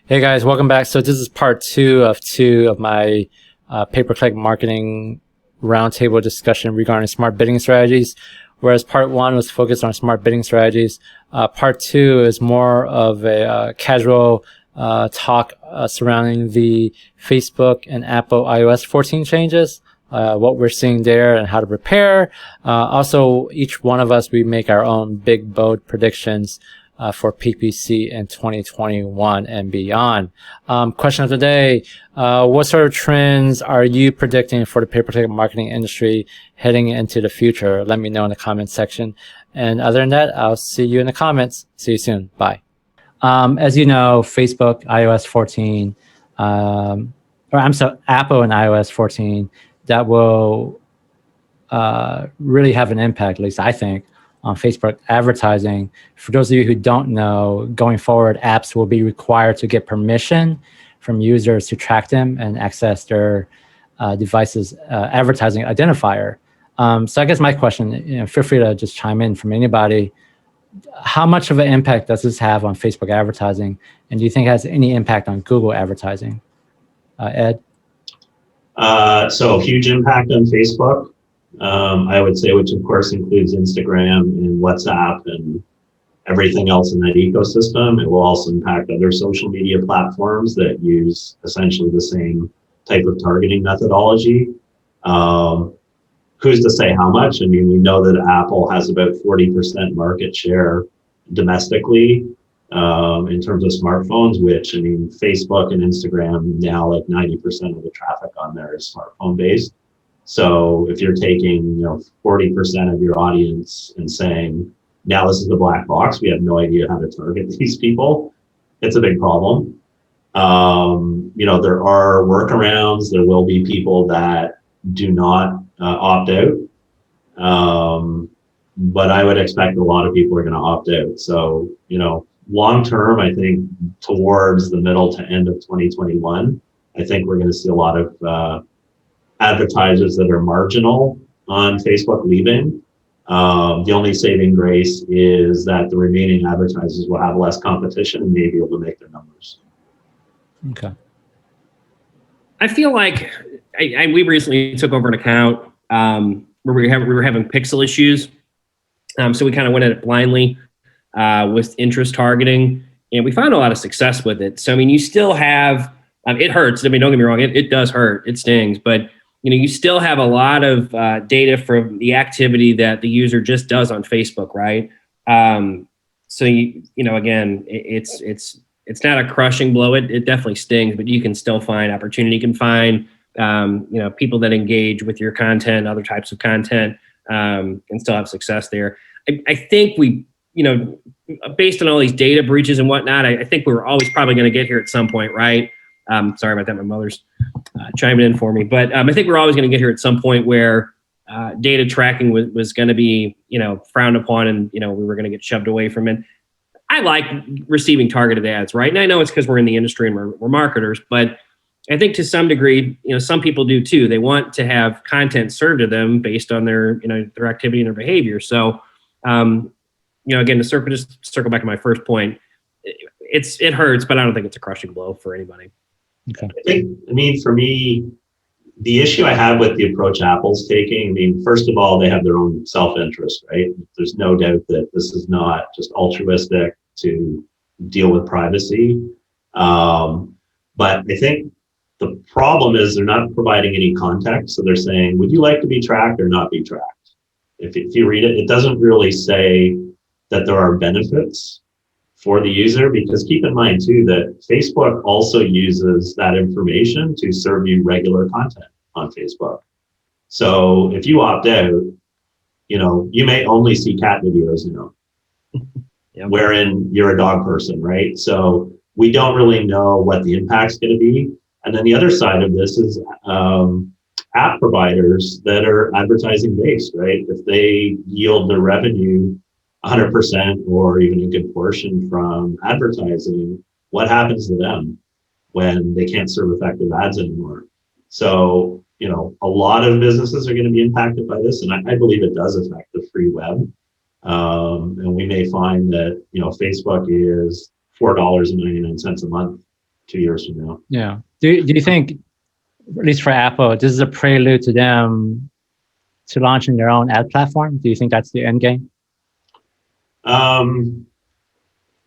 Hey guys, welcome back. So this is part two of my pay-per-click marketing roundtable discussion regarding smart bidding strategies. Whereas part one was focused on smart bidding strategies, part two is more of a casual talk surrounding the Facebook and Apple iOS 14 changes, what we're seeing there and how to prepare. Also, each one of us, we make our own big, bold predictions for PPC in 2021 and beyond. Question of the day, what sort of trends are you predicting for the pay-per-click marketing industry heading into the future? Let me know in the comments section. And other than that, I'll see you in the comments. See you soon. Bye. As you know, Facebook, iOS 14, Apple and iOS 14, that will really have an impact, at least I think, on Facebook advertising. For those of you who don't know, going forward, apps will be required to get permission from users to track them and access their device's advertising identifier. So I guess my question, feel free to just chime in from anybody. How much of an impact does this have on Facebook advertising? And do you think it has any impact on Google advertising? Ed? So huge impact on Facebook. I would say, which of course includes Instagram and WhatsApp and everything else in that ecosystem. It will also impact other social media platforms that use essentially the same type of targeting methodology. Who's to say how much? I mean, we know that Apple has about 40% market share domestically in terms of smartphones, which, I mean, Facebook and Instagram now, like 90% of the traffic on there is smartphone based. So if you're taking 40% of your audience and saying, now this is the black box, we have no idea how to target these people, it's a big problem. There are workarounds. There will be people that do not opt out. But I would expect a lot of people are going to opt out. So, long term, I think towards the middle to end of 2021, I think we're going to see a lot of advertisers that are marginal on Facebook leaving. The only saving grace is that the remaining advertisers will have less competition and may be able to make their numbers. Okay. I feel like we recently took over an account where we were having pixel issues. So we kind of went at it blindly with interest targeting, and we found a lot of success with it. So, I mean, you still have, it hurts. I mean, don't get me wrong, it does hurt. It stings, but you still have a lot of data from the activity that the user just does on Facebook, right? So again, it's not a crushing blow. It definitely stings, but you can still find opportunity. You can find people that engage with your content, other types of content, and still have success there. I think we, based on all these data breaches and whatnot, I think we were always probably going to get here at some point, right? Sorry about that. My mother's chiming in for me, but I think we're always going to get here at some point where data tracking was going to be, frowned upon, and we were going to get shoved away from it. I like receiving targeted ads, right? And I know it's because we're in the industry and we're marketers, but I think to some degree, some people do too. They want to have content served to them based on their, their activity and their behavior. So, again, to circle back to my first point, it hurts, but I don't think it's a crushing blow for anybody. Okay. For me, the issue I have with the approach Apple's taking, first of all, they have their own self-interest, right? There's no doubt that this is not just altruistic to deal with privacy. But I think the problem is they're not providing any context. So they're saying, would you like to be tracked or not be tracked? If you read it, it doesn't really say that there are benefits for the user, because keep in mind too that Facebook also uses that information to serve you regular content on Facebook. So if you opt out, you may only see cat videos, Yep. wherein you're a dog person, right? So we don't really know what the impact's going to be. And then the other side of this is app providers that are advertising based, right? If they yield their revenue 100% or even a good portion from advertising, what happens to them when they can't serve effective ads anymore? So, a lot of businesses are going to be impacted by this, and I believe it does affect the free web. And we may find that, Facebook is $4.99 a month 2 years from now. Yeah. Do you think, at least for Apple, this is a prelude to them to launching their own ad platform? Do you think that's the end game?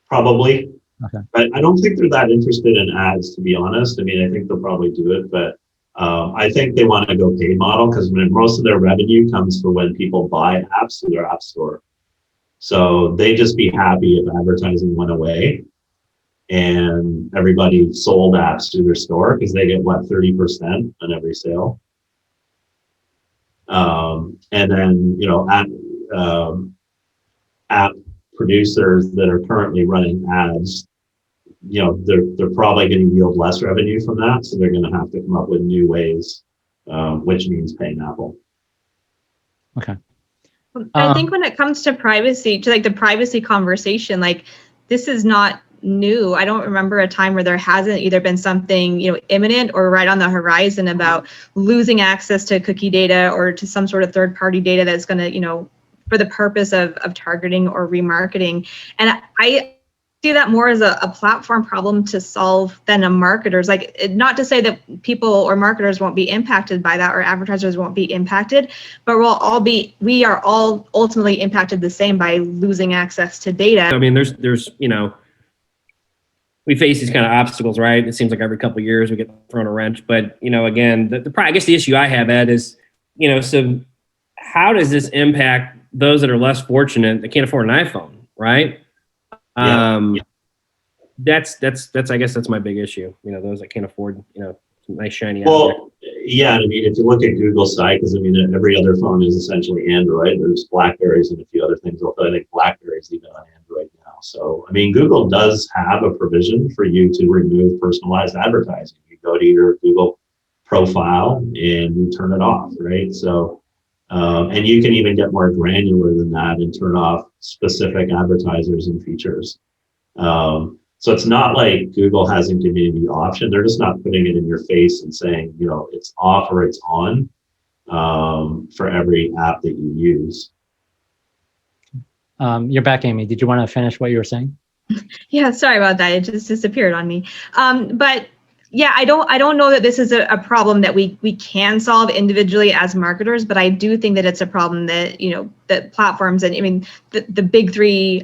Probably. Okay. But I don't think they're that interested in ads, to be honest. I mean, I think they'll probably do it, but I think they want to go paid model because most of their revenue comes from when people buy apps through their app store. So they'd just be happy if advertising went away and everybody sold apps through their store because they get, 30% on every sale. And then, app producers that are currently running ads, they're probably going to yield less revenue from that. So they're going to have to come up with new ways, which means paying Apple. Okay. I think when it comes to privacy, to like the privacy conversation, like this is not new. I don't remember a time where there hasn't either been something, imminent or right on the horizon about losing access to cookie data or to some sort of third-party data that's going to, for the purpose of targeting or remarketing. And I see that more as a platform problem to solve than a marketer's. Like, not to say that people or marketers won't be impacted by that or advertisers won't be impacted, but we are all ultimately impacted the same by losing access to data. I mean, there's we face these kind of obstacles, right? It seems like every couple of years we get thrown a wrench. But, again, I guess the issue I have, Ed, is, so how does this impact those that are less fortunate that can't afford an iPhone, right? That's I guess that's my big issue. Those that can't afford, some nice shiny object. Yeah, I mean, if you look at Google's site, because I mean, every other phone is essentially Android. There's Blackberries and a few other things. Although I think Blackberry's even on Android now. So, I mean, Google does have a provision for you to remove personalized advertising. You go to your Google profile and you turn it off, right? So, and you can even get more granular than that and turn off specific advertisers and features. So it's not like Google hasn't given you the option. They're just not putting it in your face and saying, it's off or it's on for every app that you use. You're back, Amy. Did you want to finish what you were saying? Yeah, sorry about that. It just disappeared on me. But yeah, I don't know that this is a problem that we can solve individually as marketers, but I do think that it's a problem that, that platforms and I mean, the big three,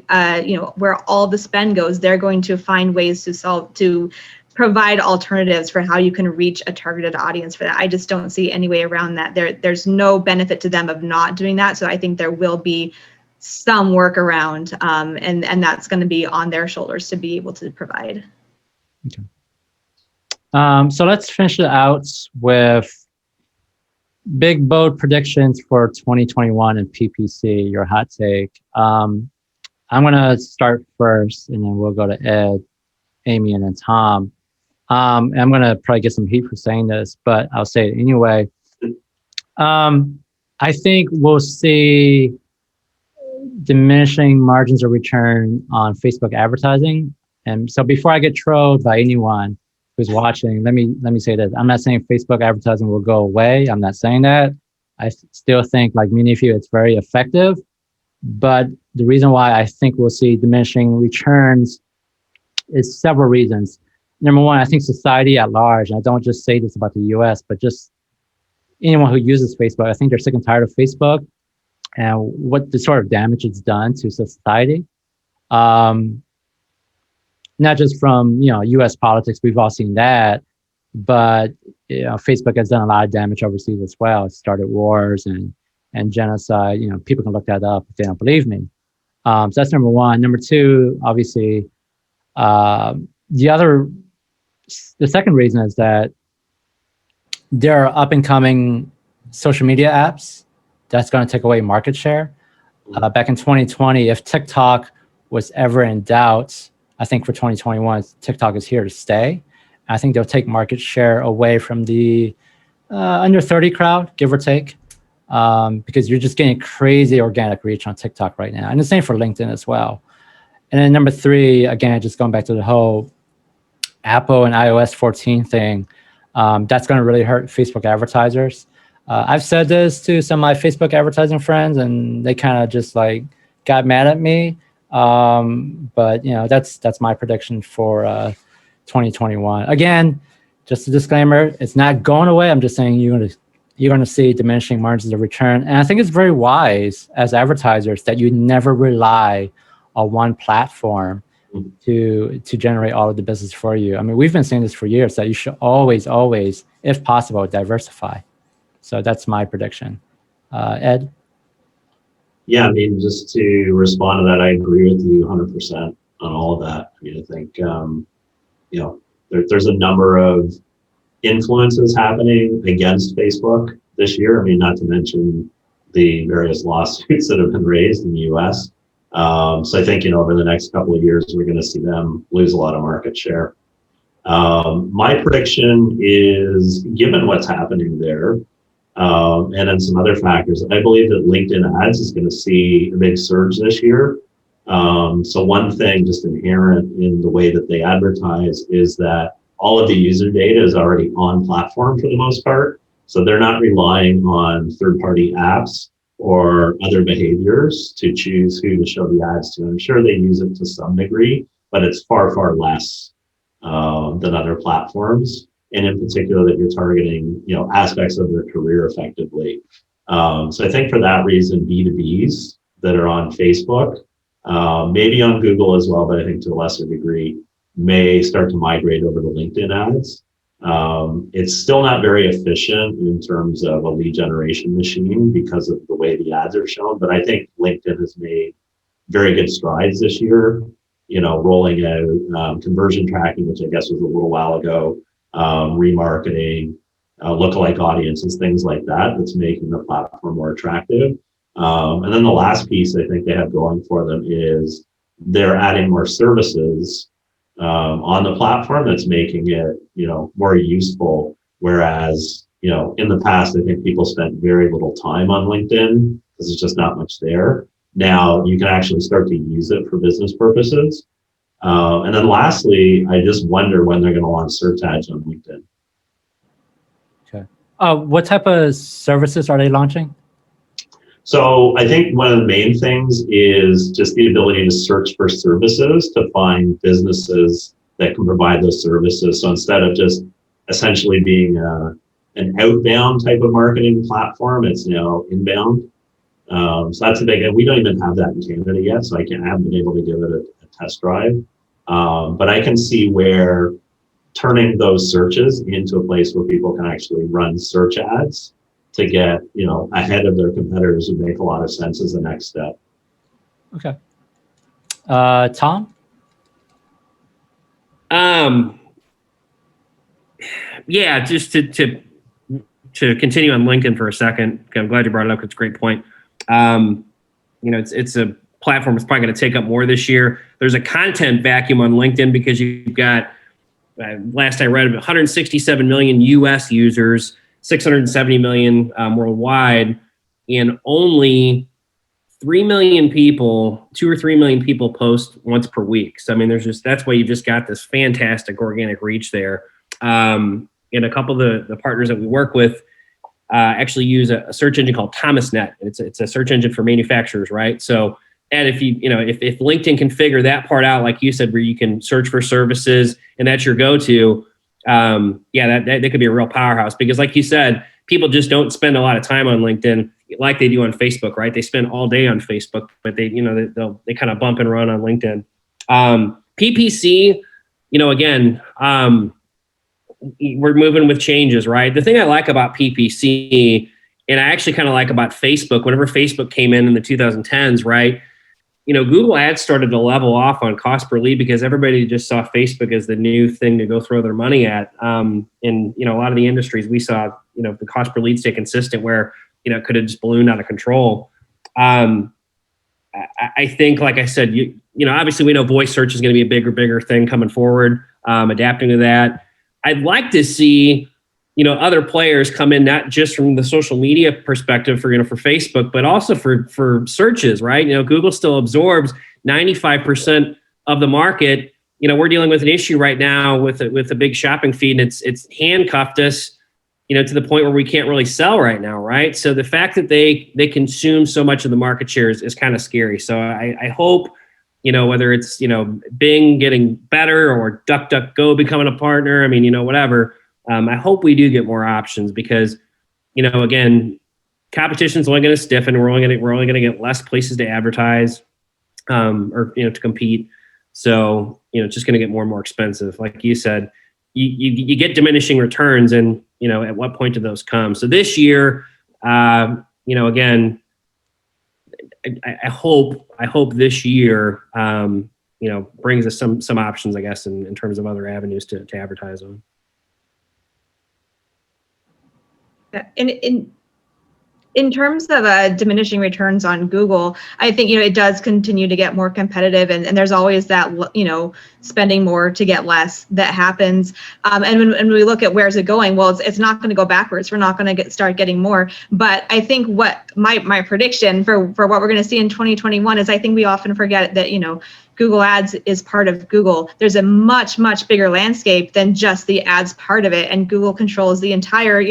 where all the spend goes, they're going to find ways to provide alternatives for how you can reach a targeted audience for that. I just don't see any way around that. There's no benefit to them of not doing that. So I think there will be some workaround, and that's going to be on their shoulders to be able to provide. Okay. So let's finish it out with big, bold predictions for 2021 and PPC, your hot take. I'm going to start first, and then we'll go to Ed, Amy, and then Tom. And I'm going to probably get some heat for saying this, but I'll say it anyway. I think we'll see diminishing margins of return on Facebook advertising. And so before I get trolled by anyone who's watching, let me say this. I'm not saying Facebook advertising will go away. I'm not saying that. I still think, like many of you, it's very effective. But the reason why I think we'll see diminishing returns is several reasons. Number one, I think society at large, and I don't just say this about the US, but just anyone who uses Facebook, I think they're sick and tired of Facebook and what the sort of damage it's done to society. Not just from, US politics, we've all seen that, but Facebook has done a lot of damage overseas as well. It started wars and genocide. People can look that up if they don't believe me. So that's number one. Number two, obviously, the second reason is that there are up and coming social media apps that's going to take away market share. Back in 2020, if TikTok was ever in doubt, I think for 2021, TikTok is here to stay. I think they'll take market share away from the under 30 crowd, give or take, because you're just getting crazy organic reach on TikTok right now. And the same for LinkedIn as well. And then number three, again, just going back to the whole Apple and iOS 14 thing, that's going to really hurt Facebook advertisers. I've said this to some of my Facebook advertising friends, and they kind of just got mad at me. But that's my prediction for 2021. Again, just a disclaimer, it's not going away. I'm just saying you're going to see diminishing margins of return. And I think it's very wise as advertisers that you never rely on one platform to generate all of the business for you. I mean, we've been saying this for years, that you should always, if possible, diversify. So that's my prediction. Ed? Yeah, I mean, just to respond to that, I agree with you 100% on all of that. I mean, I think, there's a number of influences happening against Facebook this year. I mean, not to mention the various lawsuits that have been raised in the US. So I think, over the next couple of years, we're going to see them lose a lot of market share. My prediction is, given what's happening there, and then some other factors, I believe that LinkedIn ads is going to see a big surge this year. So one thing just inherent in the way that they advertise is that all of the user data is already on platform for the most part. So they're not relying on third-party apps or other behaviors to choose who to show the ads to. I'm sure they use it to some degree, but it's far, far less than other platforms. And in particular, that you're targeting, aspects of their career effectively. So I think for that reason, B2Bs that are on Facebook, maybe on Google as well, but I think to a lesser degree, may start to migrate over to LinkedIn ads. It's still not very efficient in terms of a lead generation machine because of the way the ads are shown, but I think LinkedIn has made very good strides this year, rolling out conversion tracking, which I guess was a little while ago, remarketing, lookalike audiences, things like that, that's making the platform more attractive. And then the last piece I think they have going for them is they're adding more services on the platform that's making it, more useful. Whereas, in the past, I think people spent very little time on LinkedIn because there's just not much there. Now you can actually start to use it for business purposes. And then lastly, I just wonder when they're going to launch search ads on LinkedIn. Okay. What type of services are they launching? So I think one of the main things is just the ability to search for services to find businesses that can provide those services. So instead of just essentially being an outbound type of marketing platform, it's now inbound. So that's a big, and we don't even have that in Canada yet, so I haven't been able to give it a test drive. But I can see where turning those searches into a place where people can actually run search ads to get, ahead of their competitors would make a lot of sense as the next step. Okay. Tom? Yeah, just to continue on LinkedIn for a second. I'm glad you brought it up. It's a great point. It's a platform that's probably going to take up more this year. There's a content vacuum on LinkedIn because you've got, last I read, 167 million US users, 670 million worldwide, and only 3 million people, 2 or 3 million people post once per week. So, I mean, that's why you've just got this fantastic organic reach there. And a couple of the partners that we work with actually use a search engine called ThomasNet. It's a search engine for manufacturers, right? So, and if if LinkedIn can figure that part out, like you said, where you can search for services and that's your go-to, that could be a real powerhouse, because like you said, people just don't spend a lot of time on LinkedIn like they do on Facebook, right? They spend all day on Facebook, but they kind of bump and run on LinkedIn. PPC, again, we're moving with changes, right? The thing I like about PPC, and I actually kind of like about Facebook, whenever Facebook came in the 2010s, right? Google Ads started to level off on cost per lead because everybody just saw Facebook as the new thing to go throw their money at. In a lot of the industries, we saw the cost per lead stay consistent, where it could have just ballooned out of control. I think, like I said, obviously we know voice search is going to be a bigger thing coming forward. Adapting to that, I'd like to see other players come in, not just from the social media perspective for Facebook, but also for searches, right? Google still absorbs 95% of the market. We're dealing with an issue right now with a big shopping feed, and it's handcuffed us, to the point where we can't really sell right now, right? So the fact that they consume so much of the market share is kind of scary. So I hope, whether it's, Bing getting better or DuckDuckGo becoming a partner. I mean, whatever. I hope we do get more options because, again, competition's only going to stiffen. We're only going to get less places to advertise, or to compete. So it's just going to get more and more expensive. Like you said, you get diminishing returns, and at what point do those come? So this year, again, I hope this year, brings us some options, I guess, in terms of other avenues to advertise on. In terms of diminishing returns on Google, I think, it does continue to get more competitive, and there's always that, spending more to get less that happens. And when we look at where's it going, well, it's not going to go backwards. We're not going to start getting more. But I think what my prediction for what we're going to see in 2021 is, I think we often forget that, Google Ads is part of Google. There's a much, much bigger landscape than just the ads part of it. And Google controls the entire,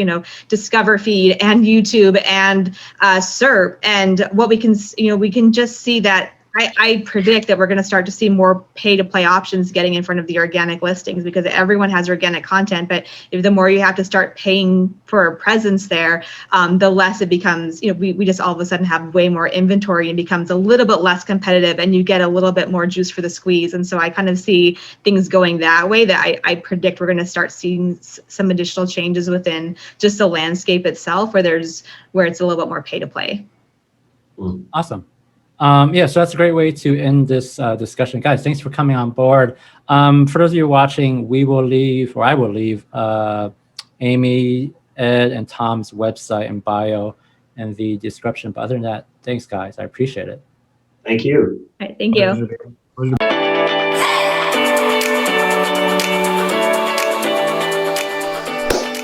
Discover feed and YouTube and SERP. And what we can just see that I predict that we're going to start to see more pay-to-play options getting in front of the organic listings, because everyone has organic content. But if the more you have to start paying for a presence there, the less it becomes, we just all of a sudden have way more inventory and becomes a little bit less competitive, and you get a little bit more juice for the squeeze. And so I kind of see things going that way, that I predict we're going to start seeing some additional changes within just the landscape itself, where it's a little bit more pay-to-play. Awesome. So that's a great way to end this discussion. Guys, thanks for coming on board. For those of you watching, I will leave Amy, Ed, and Tom's website and bio in the description. But other than that, thanks, guys. I appreciate it. Thank you. All right, thank you.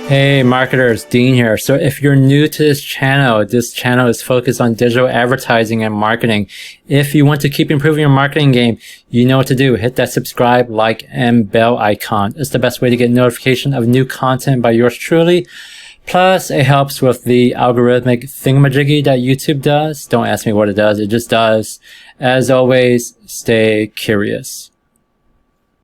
Hey marketers, Dean here. So if you're new to this channel is focused on digital advertising and marketing. If you want to keep improving your marketing game, you know what to do. Hit that subscribe, like, and bell icon. It's the best way to get notification of new content by yours truly. Plus, it helps with the algorithmic thingamajiggy that YouTube does. Don't ask me what it does. It just does. As always, stay curious.